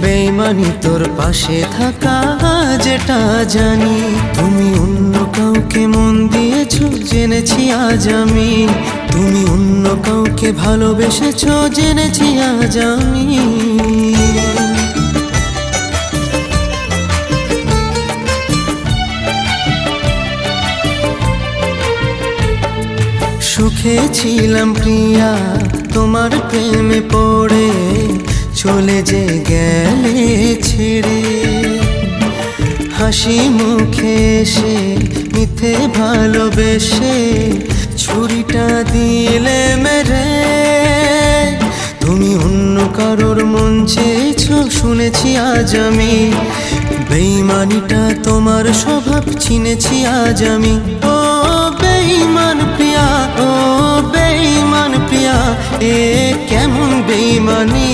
বেইমানি তোর পাশে থাকা যেটা জানি, তুমি অন্য কাউকে মন দিয়েছো জেনেছি আজ আমি, তুমি অন্য কাউকে ভালোবেসেছো জেনেছি আজ আমি। সুখে ছিলাম প্রিয়া তোমার প্রেমে পড়ে, চলে যে গেলে ছেড়ে। হাসি মুখে এসে মিথ্যে ভালোবেসে ছুরিটা দিলে মেরে। তুমি অন্য কারোর মন চেয়েছো শুনেছি আজ আমি, বেইমানিটা তোমার স্বভাব চিনেছি আজ আমি। ও বেইমান প্রিয়া, ও বেইমান প্রিয়া, এ কেমন বেইমানি।